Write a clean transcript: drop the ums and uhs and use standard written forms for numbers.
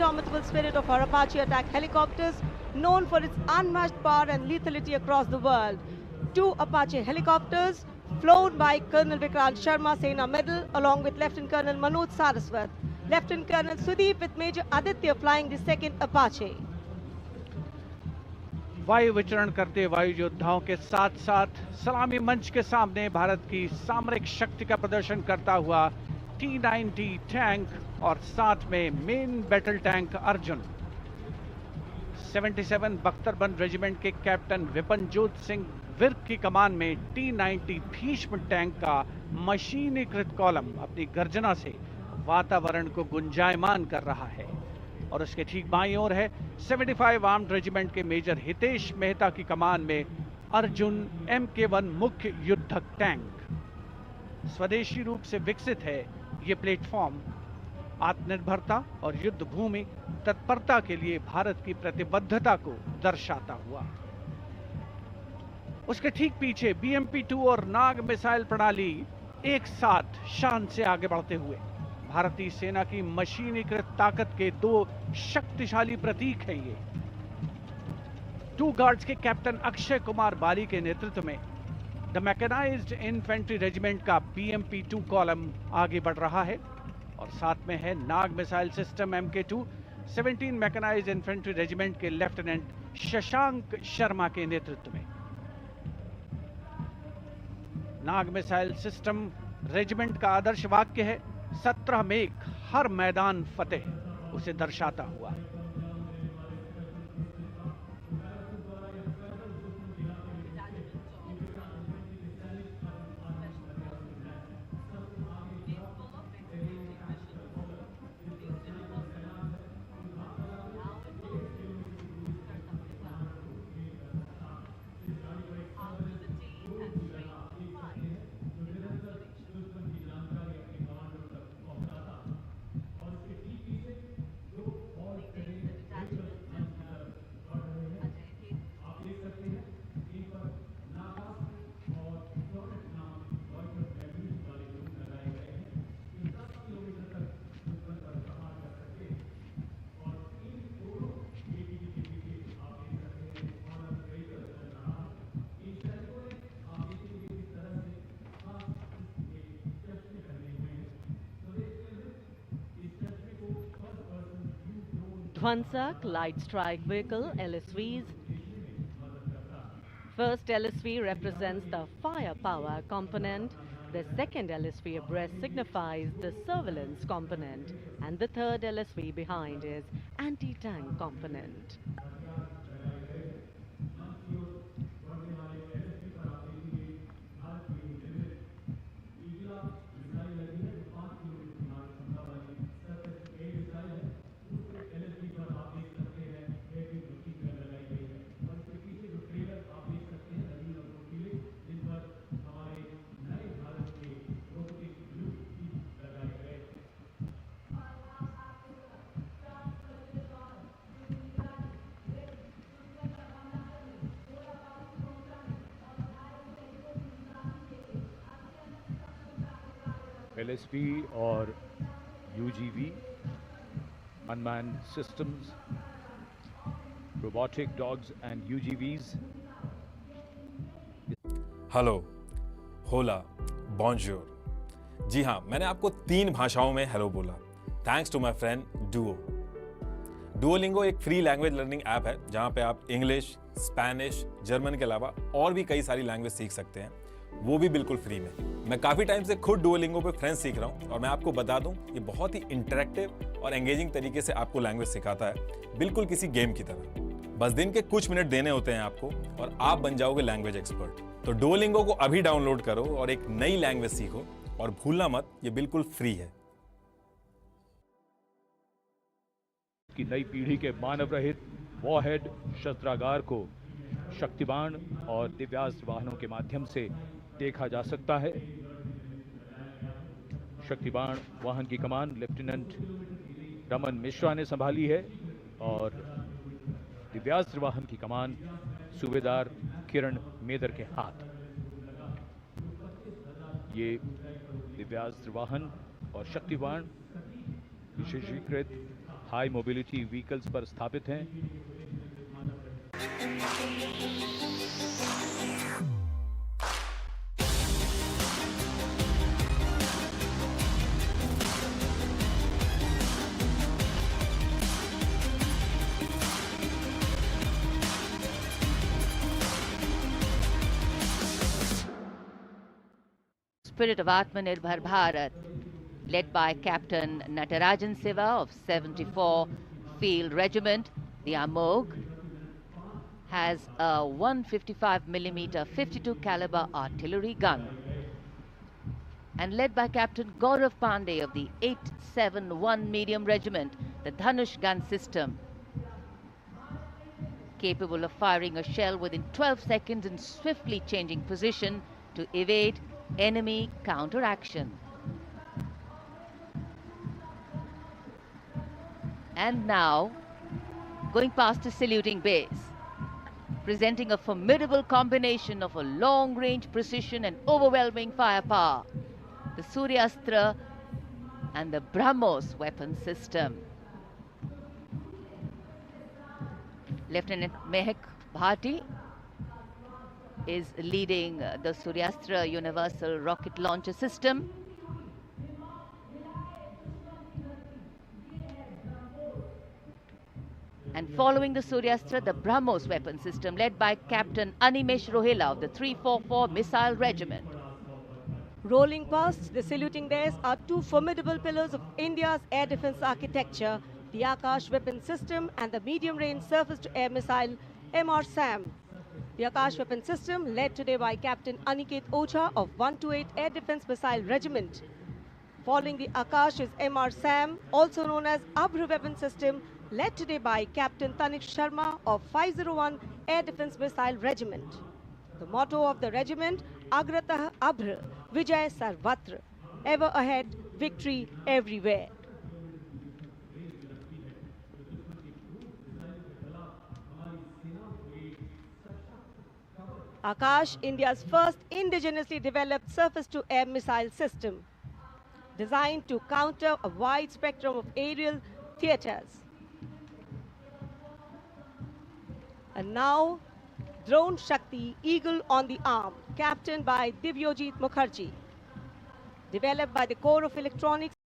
indomitable spirit of our Apache attack helicopters, known for its unmatched power and lethality across the world. 2 Apache helicopters, flown by Colonel Vikrant Sharma, Sena Medal, along with Lieutenant Colonel Manoj Saraswat. Lieutenant Colonel Sudeep with Major Aditya flying the 2nd Apache. वायु विचरण करते वायु योद्धाओं के साथ साथ सलामी मंच के सामने भारत की सामरिक शक्ति का प्रदर्शन करता हुआ T-90 टैंक और साथ में मेन बैटल टैंक अर्जुन। 77 बख्तरबंद रेजिमेंट के कैप्टन विपनजोत सिंह विर्क की कमान में T-90 भीष्म टैंक का मशीनीकृत कॉलम अपनी गर्जना से वातावरण को गुंजायमान कर रहा है। और उसके ठीक बाईं ओर है 75 आर्म्ड रेजिमेंट के मेजर हितेश मेहता की कमान में अर्जुन MK1 मुख्य युद्धक टैंक। स्वदेशी रूप से विकसित है ये प्लेटफॉर्म आत्मनिर्भरता और युद्ध भूमि तत्परता के लिए भारत की प्रतिबद्धता को दर्शाता हुआ। उसके ठीक पीछे BMP-2 और नाग मिसाइल प्रणाली एक साथ शान से आगे बढ़ते हुए भारतीय सेना की मशीनीकृत ताकत के 2 शक्तिशाली प्रतीक हैं ये। 2 गार्ड्स के कैप्टन अक्षय कुमार बाली के नेतृत्व में द मैकेनाइज्ड इन्फेंट्री रेजिमेंट का BMP-2 कॉलम आगे बढ़ रहा है और साथ में है Nag missile system MK2 17 mechanised infantry regiment के लेफ्टिनेंट शशांक शर्मा के नेतृत्व में। नाग मिसाइल सिस्टम रेजिमेंट का आदर्श वाक्य है 17 मेघ हर मैदान फतेह, उसे दर्शाता हुआ। Dwansak Light Strike Vehicle LSVs. First LSV represents the firepower component, the second LSV abreast signifies the surveillance component, and the third LSV behind is anti-tank component. LSV और UGV, unmanned systems, robotic dogs and UGVs. Hello, होला, बॉन्जोर। जी हाँ, मैंने आपको 3 भाषाओं में hello बोला, thanks to my friend Duo. Duolingo एक फ्री लैंग्वेज लर्निंग ऐप है जहाँ पे आप इंग्लिश, स्पेनिश, जर्मन के अलावा और भी कई सारी लैंग्वेज सीख सकते हैं, वो भी बिल्कुल फ्री में। मैं काफ़ी टाइम से खुद डुओलिंगो पे फ्रेंच सीख रहा हूँ और मैं आपको बता दूँ ये बहुत ही इंटरेक्टिव और एंगेजिंग तरीके से आपको लैंग्वेज सिखाता है, बिल्कुल किसी गेम की तरह। बस दिन के कुछ मिनट देने होते हैं आपको और आप बन जाओगे लैंग्वेज एक्सपर्ट। तो डुओलिंगो को अभी डाउनलोड करो और एक नई लैंग्वेज सीखो और भूलना मत, ये बिल्कुल फ्री है। की नई पीढ़ी के मानव रहित वॉरहेड शस्त्रागार को शक्तिबाण और दिव्यास्त्र वाहनों के माध्यम से देखा जा सकता है। शक्तिबाण वाहन की कमान लेफ्टिनेंट रमन मिश्रा ने संभाली है और दिव्यास्त्र वाहन की कमान सूबेदार किरण मेदर के हाथ। ये दिव्यास्त्र वाहन और शक्तिबाण विशेषीकृत हाई मोबिलिटी व्हीकल्स पर स्थापित हैं। Spirit of Atmanirbhar Bharat, led by Captain Natarajan Siva of 74 Field Regiment, the Amog, has a 155mm 52 caliber artillery gun. And led by Captain Gaurav Pandey of the 871 Medium Regiment, the Dhanush gun system, capable of firing a shell within 12 seconds and swiftly changing position to evade enemy counteraction. And now, going past a saluting base, presenting a formidable combination of a long-range precision and overwhelming firepower, the Suryastra and the BrahMos weapon system. Lieutenant Mehak Bhati is leading the Suryastra Universal Rocket Launcher System. And following the Suryastra, the BrahMos weapon system led by Captain Animesh Rohila of the 344 Missile Regiment. Rolling past the saluting days are two formidable pillars of India's air defense architecture, the Akash weapon system and the medium-range surface-to-air missile MR-SAM. The Akash weapon system led today by Captain Aniket Ocha of 128 Air Defense Missile Regiment. Following the Akash is MR-SAM, also known as Abhr weapon system, led today by Captain Tanik Sharma of 501 Air Defense Missile Regiment. The motto of the regiment, Agratah Abhr, Vijay Sarvatra, ever ahead, victory everywhere. Akash, India's first indigenously developed surface-to-air missile system, designed to counter a wide spectrum of aerial theaters. And now, Drone Shakti Eagle on the Arm, captained by Divyojit Mukherjee. Developed by the Corps of Electronics